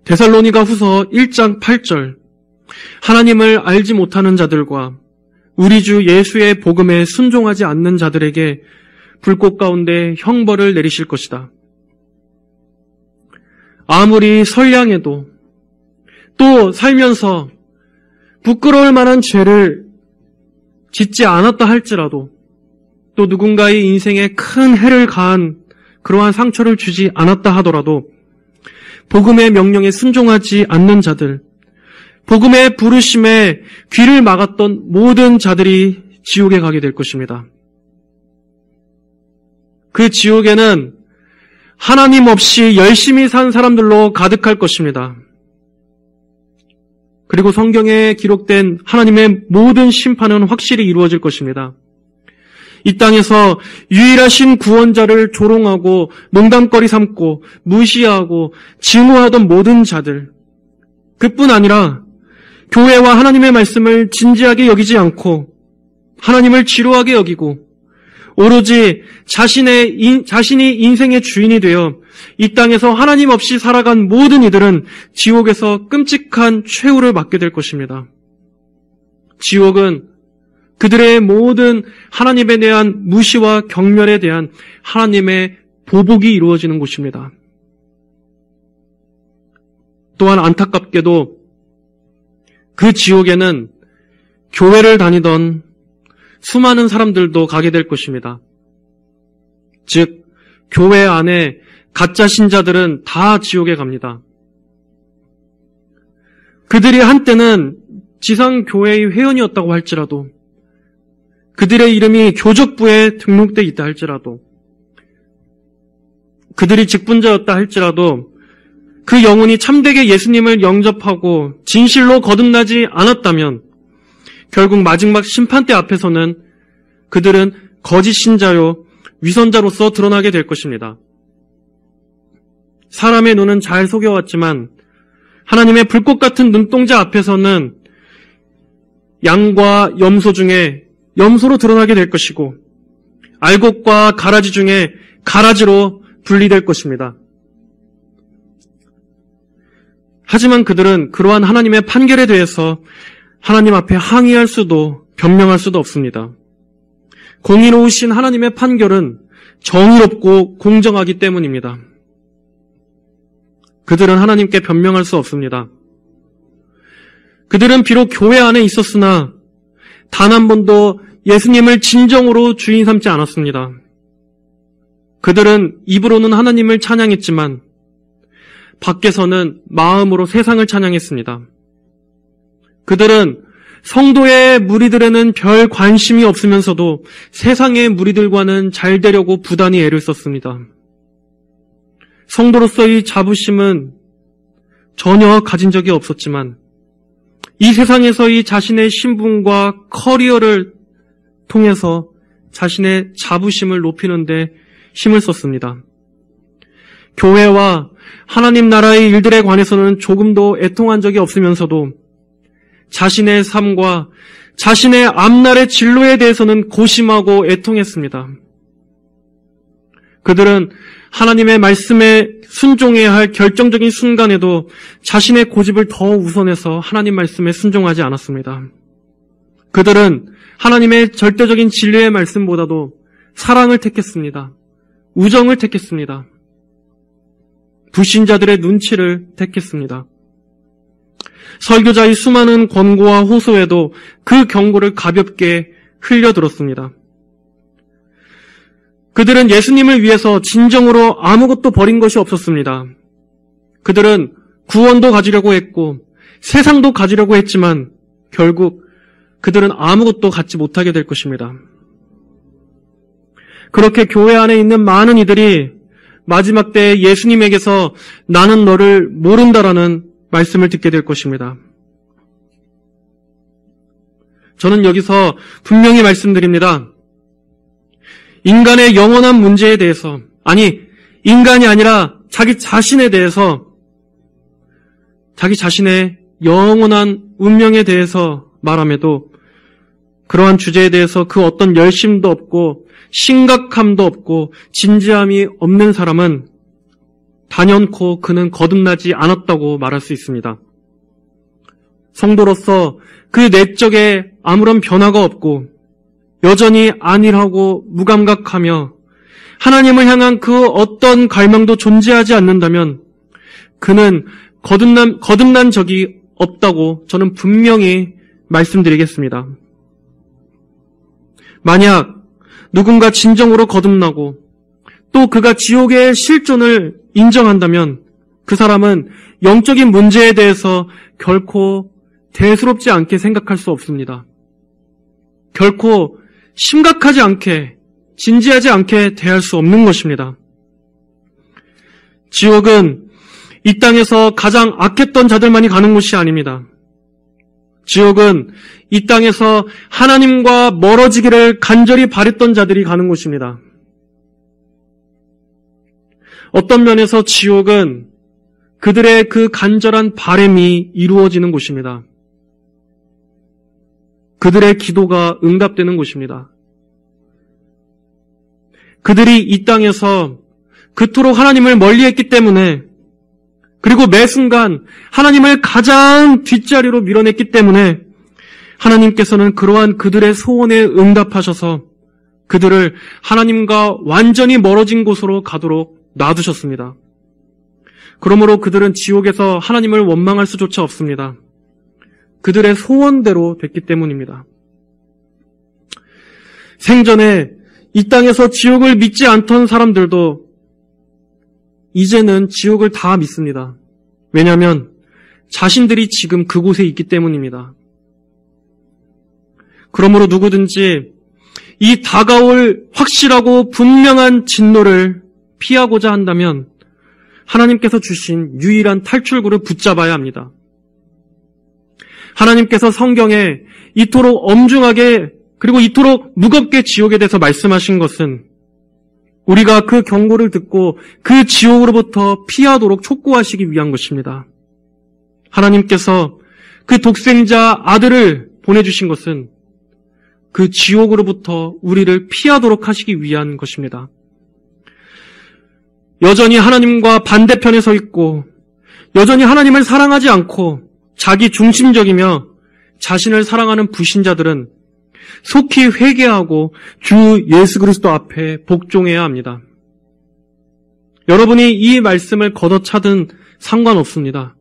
데살로니가 후서 1장 8절 하나님을 알지 못하는 자들과 우리 주 예수의 복음에 순종하지 않는 자들에게 불꽃 가운데 형벌을 내리실 것이다. 아무리 선량해도 또 살면서 부끄러울 만한 죄를 짓지 않았다 할지라도 또 누군가의 인생에 큰 해를 가한 그러한 상처를 주지 않았다 하더라도 복음의 명령에 순종하지 않는 자들, 복음의 부르심에 귀를 막았던 모든 자들이 지옥에 가게 될 것입니다. 그 지옥에는 하나님 없이 열심히 산 사람들로 가득할 것입니다. 그리고 성경에 기록된 하나님의 모든 심판은 확실히 이루어질 것입니다. 이 땅에서 유일하신 구원자를 조롱하고 농담거리 삼고 무시하고 증오하던 모든 자들, 그뿐 아니라 교회와 하나님의 말씀을 진지하게 여기지 않고 하나님을 지루하게 여기고 오로지 자신이 인생의 주인이 되어 이 땅에서 하나님 없이 살아간 모든 이들은 지옥에서 끔찍한 최후를 맞게 될 것입니다. 지옥은 그들의 모든 하나님에 대한 무시와 경멸에 대한 하나님의 보복이 이루어지는 곳입니다. 또한 안타깝게도 그 지옥에는 교회를 다니던 수많은 사람들도 가게 될 것입니다. 즉, 교회 안에 가짜 신자들은 다 지옥에 갑니다. 그들이 한때는 지상교회의 회원이었다고 할지라도 그들의 이름이 교적부에 등록되어 있다 할지라도 그들이 직분자였다 할지라도 그 영혼이 참되게 예수님을 영접하고 진실로 거듭나지 않았다면 결국 마지막 심판대 앞에서는 그들은 거짓 신자요 위선자로서 드러나게 될 것입니다. 사람의 눈은 잘 속여왔지만 하나님의 불꽃 같은 눈동자 앞에서는 양과 염소 중에 염소로 드러나게 될 것이고 알곡과 가라지 중에 가라지로 분리될 것입니다. 하지만 그들은 그러한 하나님의 판결에 대해서 하나님 앞에 항의할 수도 변명할 수도 없습니다. 공의로우신 하나님의 판결은 정의롭고 공정하기 때문입니다. 그들은 하나님께 변명할 수 없습니다. 그들은 비록 교회 안에 있었으나 단 한 번도 예수님을 진정으로 주인 삼지 않았습니다. 그들은 입으로는 하나님을 찬양했지만 밖에서는 마음으로 세상을 찬양했습니다. 그들은 성도의 무리들에는 별 관심이 없으면서도 세상의 무리들과는 잘 되려고 부단히 애를 썼습니다. 성도로서의 자부심은 전혀 가진 적이 없었지만 이 세상에서의 자신의 신분과 커리어를 통해서 자신의 자부심을 높이는 데 힘을 썼습니다. 교회와 하나님 나라의 일들에 관해서는 조금도 애통한 적이 없으면서도 자신의 삶과 자신의 앞날의 진로에 대해서는 고심하고 애통했습니다. 그들은 하나님의 말씀에 순종해야 할 결정적인 순간에도 자신의 고집을 더 우선해서 하나님 말씀에 순종하지 않았습니다. 그들은 하나님의 절대적인 진리의 말씀보다도 사랑을 택했습니다. 우정을 택했습니다. 불신자들의 눈치를 택했습니다. 설교자의 수많은 권고와 호소에도 그 경고를 가볍게 흘려들었습니다. 그들은 예수님을 위해서 진정으로 아무것도 버린 것이 없었습니다. 그들은 구원도 가지려고 했고 세상도 가지려고 했지만 결국 그들은 아무것도 갖지 못하게 될 것입니다. 그렇게 교회 안에 있는 많은 이들이 마지막 때에 예수님에게서 나는 너를 모른다라는 말씀을 듣게 될 것입니다. 저는 여기서 분명히 말씀드립니다. 인간의 영원한 문제에 대해서, 아니, 인간이 아니라 자기 자신에 대해서, 자기 자신의 영원한 운명에 대해서 말함에도 그러한 주제에 대해서 그 어떤 열심도 없고 심각함도 없고 진지함이 없는 사람은 단연코 그는 거듭나지 않았다고 말할 수 있습니다. 성도로서 그 내적에 아무런 변화가 없고 여전히 안일하고 무감각하며 하나님을 향한 그 어떤 갈망도 존재하지 않는다면 그는 거듭난 적이 없다고 저는 분명히 말씀드리겠습니다. 만약 누군가 진정으로 거듭나고 또 그가 지옥의 실존을 인정한다면 그 사람은 영적인 문제에 대해서 결코 대수롭지 않게 생각할 수 없습니다. 결코 심각하지 않게, 진지하지 않게 대할 수 없는 것입니다. 지옥은 이 땅에서 가장 악했던 자들만이 가는 곳이 아닙니다. 지옥은 이 땅에서 하나님과 멀어지기를 간절히 바랬던 자들이 가는 곳입니다. 어떤 면에서 지옥은 그들의 그 간절한 바람이 이루어지는 곳입니다. 그들의 기도가 응답되는 곳입니다. 그들이 이 땅에서 그토록 하나님을 멀리했기 때문에 그리고 매 순간 하나님을 가장 뒷자리로 밀어냈기 때문에 하나님께서는 그러한 그들의 소원에 응답하셔서 그들을 하나님과 완전히 멀어진 곳으로 가도록 놔두셨습니다. 그러므로 그들은 지옥에서 하나님을 원망할 수조차 없습니다. 그들의 소원대로 됐기 때문입니다. 생전에 이 땅에서 지옥을 믿지 않던 사람들도 이제는 지옥을 다 믿습니다. 왜냐하면 자신들이 지금 그곳에 있기 때문입니다. 그러므로 누구든지 이 다가올 확실하고 분명한 진노를 피하고자 한다면 하나님께서 주신 유일한 탈출구를 붙잡아야 합니다. 하나님께서 성경에 이토록 엄중하게 그리고 이토록 무겁게 지옥에 대해서 말씀하신 것은 우리가 그 경고를 듣고 그 지옥으로부터 피하도록 촉구하시기 위한 것입니다. 하나님께서 그 독생자 아들을 보내주신 것은 그 지옥으로부터 우리를 피하도록 하시기 위한 것입니다. 여전히 하나님과 반대편에 서 있고 여전히 하나님을 사랑하지 않고 자기 중심적이며 자신을 사랑하는 불신자들은 속히 회개하고 주 예수 그리스도 앞에 복종해야 합니다. 여러분이 이 말씀을 걷어차든 상관없습니다.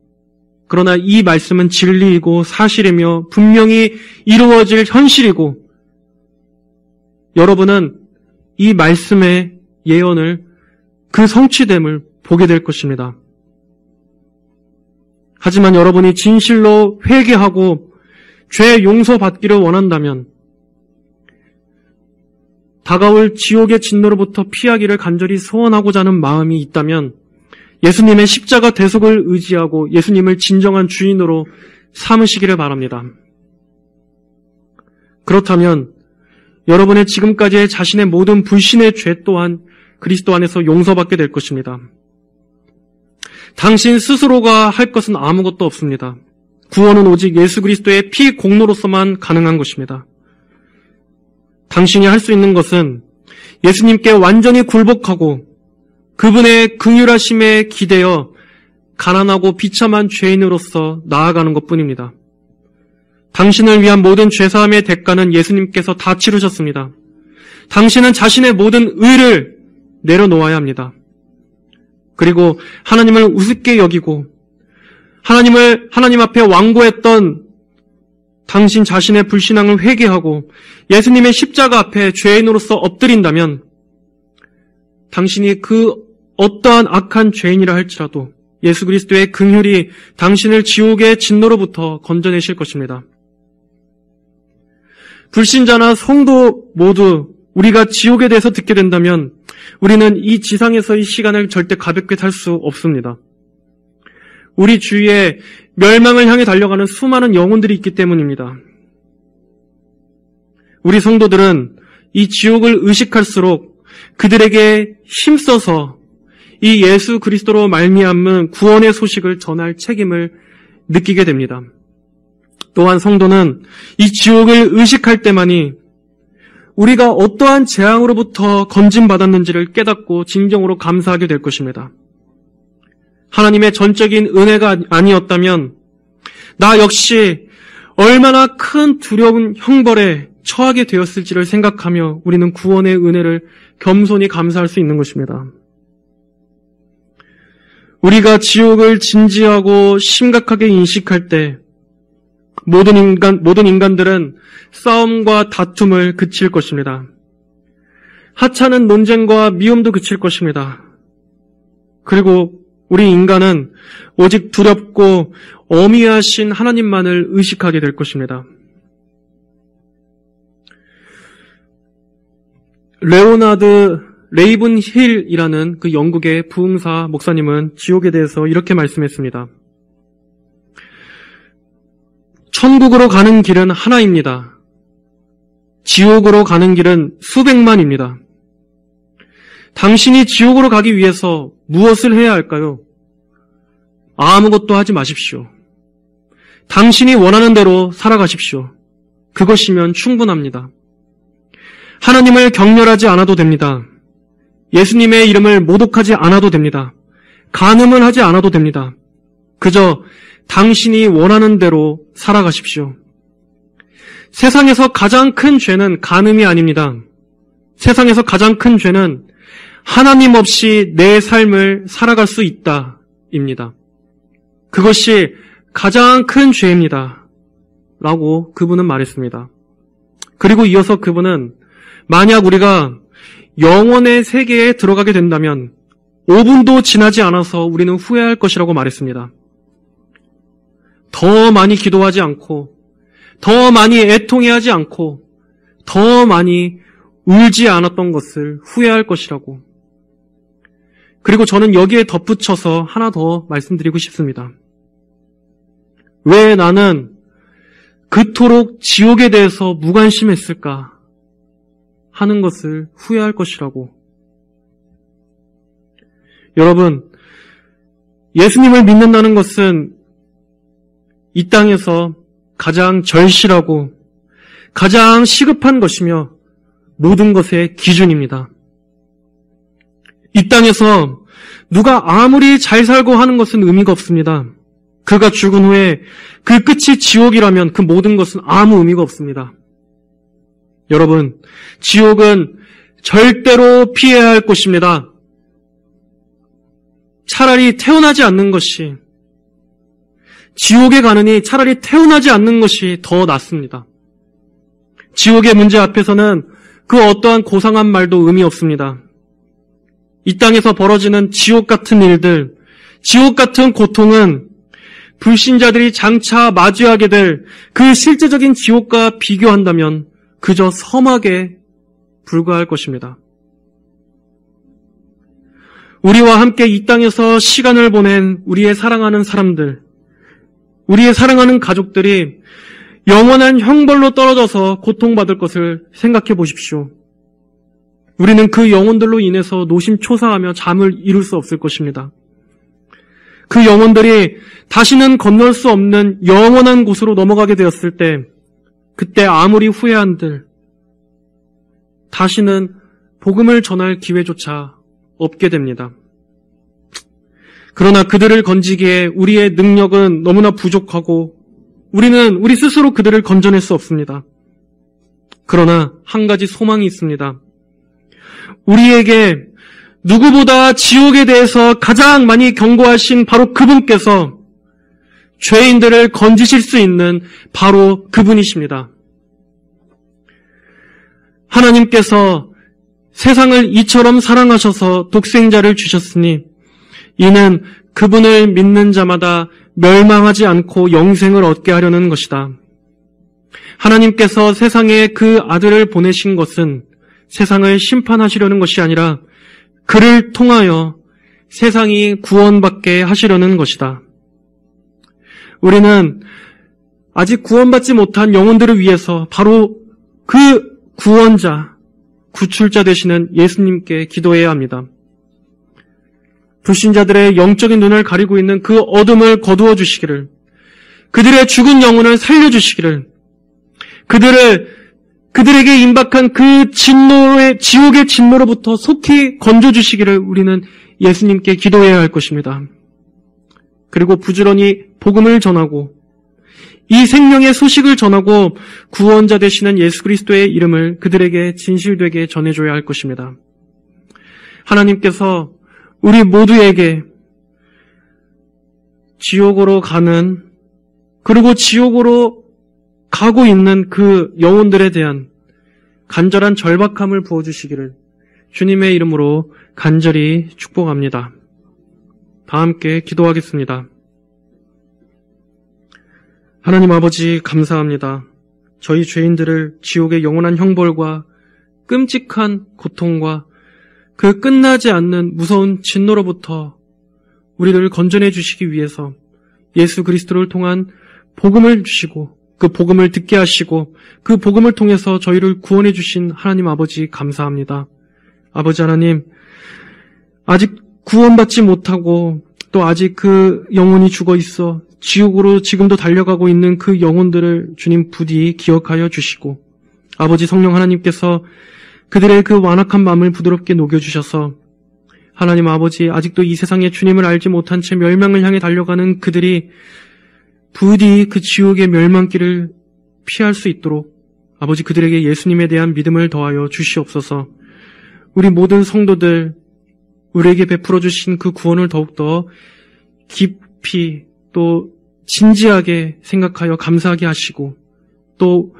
그러나 이 말씀은 진리이고 사실이며 분명히 이루어질 현실이고 여러분은 이 말씀의 예언을 그 성취됨을 보게 될 것입니다. 하지만 여러분이 진실로 회개하고 죄 용서받기를 원한다면 다가올 지옥의 진노로부터 피하기를 간절히 소원하고자 하는 마음이 있다면 예수님의 십자가 대속을 의지하고 예수님을 진정한 주인으로 삼으시기를 바랍니다. 그렇다면 여러분의 지금까지의 자신의 모든 불신의 죄 또한 그리스도 안에서 용서받게 될 것입니다. 당신 스스로가 할 것은 아무것도 없습니다. 구원은 오직 예수 그리스도의 피 공로로서만 가능한 것입니다. 당신이 할 수 있는 것은 예수님께 완전히 굴복하고 그분의 긍휼하심에 기대어 가난하고 비참한 죄인으로서 나아가는 것뿐입니다. 당신을 위한 모든 죄사함의 대가는 예수님께서 다 치르셨습니다. 당신은 자신의 모든 의를 내려놓아야 합니다. 그리고 하나님을 우습게 여기고 하나님 앞에 완고했던 당신 자신의 불신앙을 회개하고 예수님의 십자가 앞에 죄인으로서 엎드린다면 당신이 그 어떠한 악한 죄인이라 할지라도 예수 그리스도의 긍휼이 당신을 지옥의 진노로부터 건져내실 것입니다. 불신자나 성도 모두 우리가 지옥에 대해서 듣게 된다면 우리는 이 지상에서의 시간을 절대 가볍게 살 수 없습니다. 우리 주위에 멸망을 향해 달려가는 수많은 영혼들이 있기 때문입니다. 우리 성도들은 이 지옥을 의식할수록 그들에게 힘써서 이 예수 그리스도로 말미암은 구원의 소식을 전할 책임을 느끼게 됩니다. 또한 성도는 이 지옥을 의식할 때만이 우리가 어떠한 재앙으로부터 건짐받았는지를 깨닫고 진정으로 감사하게 될 것입니다. 하나님의 전적인 은혜가 아니었다면 나 역시 얼마나 큰 두려운 형벌에 처하게 되었을지를 생각하며 우리는 구원의 은혜를 겸손히 감사할 수 있는 것입니다. 우리가 지옥을 진지하고 심각하게 인식할 때 모든 인간들은 싸움과 다툼을 그칠 것입니다. 하찮은 논쟁과 미움도 그칠 것입니다. 그리고 우리 인간은 오직 두렵고 어미하신 하나님만을 의식하게 될 것입니다. 레오나드 레이븐 힐이라는 그 영국의 부흥사 목사님은 지옥에 대해서 이렇게 말씀했습니다. 천국으로 가는 길은 하나입니다. 지옥으로 가는 길은 수백만입니다. 당신이 지옥으로 가기 위해서 무엇을 해야 할까요? 아무것도 하지 마십시오. 당신이 원하는 대로 살아가십시오. 그것이면 충분합니다. 하나님을 경멸하지 않아도 됩니다. 예수님의 이름을 모독하지 않아도 됩니다. 간음을 하지 않아도 됩니다. 그저 당신이 원하는 대로 살아가십시오. 세상에서 가장 큰 죄는 간음이 아닙니다. 세상에서 가장 큰 죄는 하나님 없이 내 삶을 살아갈 수 있다입니다. 그것이 가장 큰 죄입니다. 라고 그분은 말했습니다. 그리고 이어서 그분은 만약 우리가 영혼의 세계에 들어가게 된다면 5분도 지나지 않아서 우리는 후회할 것이라고 말했습니다. 더 많이 기도하지 않고, 더 많이 애통해하지 않고, 더 많이 울지 않았던 것을 후회할 것이라고. 그리고 저는 여기에 덧붙여서 하나 더 말씀드리고 싶습니다. 왜 나는 그토록 지옥에 대해서 무관심했을까 하는 것을 후회할 것이라고. 여러분, 예수님을 믿는다는 것은 이 땅에서 가장 절실하고 가장 시급한 것이며 모든 것의 기준입니다. 이 땅에서 누가 아무리 잘 살고 하는 것은 의미가 없습니다. 그가 죽은 후에 그 끝이 지옥이라면 그 모든 것은 아무 의미가 없습니다. 여러분, 지옥은 절대로 피해야 할 곳입니다. 차라리 태어나지 않는 것이, 지옥에 가느니 차라리 태어나지 않는 것이 더 낫습니다. 지옥의 문제 앞에서는 그 어떠한 고상한 말도 의미 없습니다. 이 땅에서 벌어지는 지옥 같은 일들, 지옥 같은 고통은 불신자들이 장차 마주하게 될 그 실제적인 지옥과 비교한다면 그저 섬하게 불과할 것입니다. 우리와 함께 이 땅에서 시간을 보낸 우리의 사랑하는 사람들, 우리의 사랑하는 가족들이 영원한 형벌로 떨어져서 고통받을 것을 생각해 보십시오. 우리는 그 영혼들로 인해서 노심초사하며 잠을 이룰 수 없을 것입니다. 그 영혼들이 다시는 건널 수 없는 영원한 곳으로 넘어가게 되었을 때, 그때 아무리 후회한들 다시는 복음을 전할 기회조차 없게 됩니다. 그러나 그들을 건지기에 우리의 능력은 너무나 부족하고 우리 스스로 그들을 건져낼 수 없습니다. 그러나 한 가지 소망이 있습니다. 우리에게 누구보다 지옥에 대해서 가장 많이 경고하신 바로 그분께서 죄인들을 건지실 수 있는 바로 그분이십니다. 하나님께서 세상을 이처럼 사랑하셔서 독생자를 주셨으니 이는 그분을 믿는 자마다 멸망하지 않고 영생을 얻게 하려는 것이다. 하나님께서 세상에 그 아들을 보내신 것은 세상을 심판하시려는 것이 아니라 그를 통하여 세상이 구원받게 하시려는 것이다. 우리는 아직 구원받지 못한 영혼들을 위해서 바로 그 구원자, 구출자 되시는 예수님께 기도해야 합니다. 불신자들의 영적인 눈을 가리고 있는 그 어둠을 거두어 주시기를, 그들의 죽은 영혼을 살려주시기를, 그들에게 임박한 그 지옥의 진노로부터 속히 건져주시기를 우리는 예수님께 기도해야 할 것입니다. 그리고 부지런히 복음을 전하고 이 생명의 소식을 전하고 구원자 되시는 예수 그리스도의 이름을 그들에게 진실되게 전해줘야 할 것입니다. 하나님께서 우리 모두에게 지옥으로 가는, 그리고 지옥으로 가고 있는 그 영혼들에 대한 간절한 절박함을 부어주시기를 주님의 이름으로 간절히 축복합니다. 다 함께 기도하겠습니다. 하나님 아버지 감사합니다. 저희 죄인들을 지옥의 영원한 형벌과 끔찍한 고통과 그 끝나지 않는 무서운 진노로부터 우리를 건져내 주시기 위해서 예수 그리스도를 통한 복음을 주시고 그 복음을 듣게 하시고 그 복음을 통해서 저희를 구원해 주신 하나님 아버지 감사합니다. 아버지 하나님, 아직 구원받지 못하고 또 아직 그 영혼이 죽어 있어 지옥으로 지금도 달려가고 있는 그 영혼들을 주님 부디 기억하여 주시고, 아버지 성령 하나님께서 그들의 그 완악한 마음을 부드럽게 녹여주셔서 하나님 아버지, 아직도 이 세상에 주님을 알지 못한 채 멸망을 향해 달려가는 그들이 부디 그 지옥의 멸망길을 피할 수 있도록 아버지 그들에게 예수님에 대한 믿음을 더하여 주시옵소서. 우리 모든 성도들, 우리에게 베풀어 주신 그 구원을 더욱더 깊이 또 진지하게 생각하여 감사하게 하시고, 또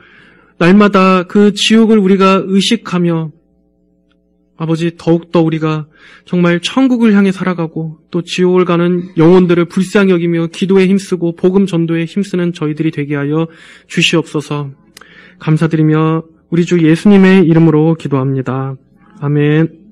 날마다 그 지옥을 우리가 의식하며 아버지 더욱더 우리가 정말 천국을 향해 살아가고 또 지옥을 가는 영혼들을 불쌍히 여기며 기도에 힘쓰고 복음 전도에 힘쓰는 저희들이 되게 하여 주시옵소서. 감사드리며 우리 주 예수님의 이름으로 기도합니다. 아멘.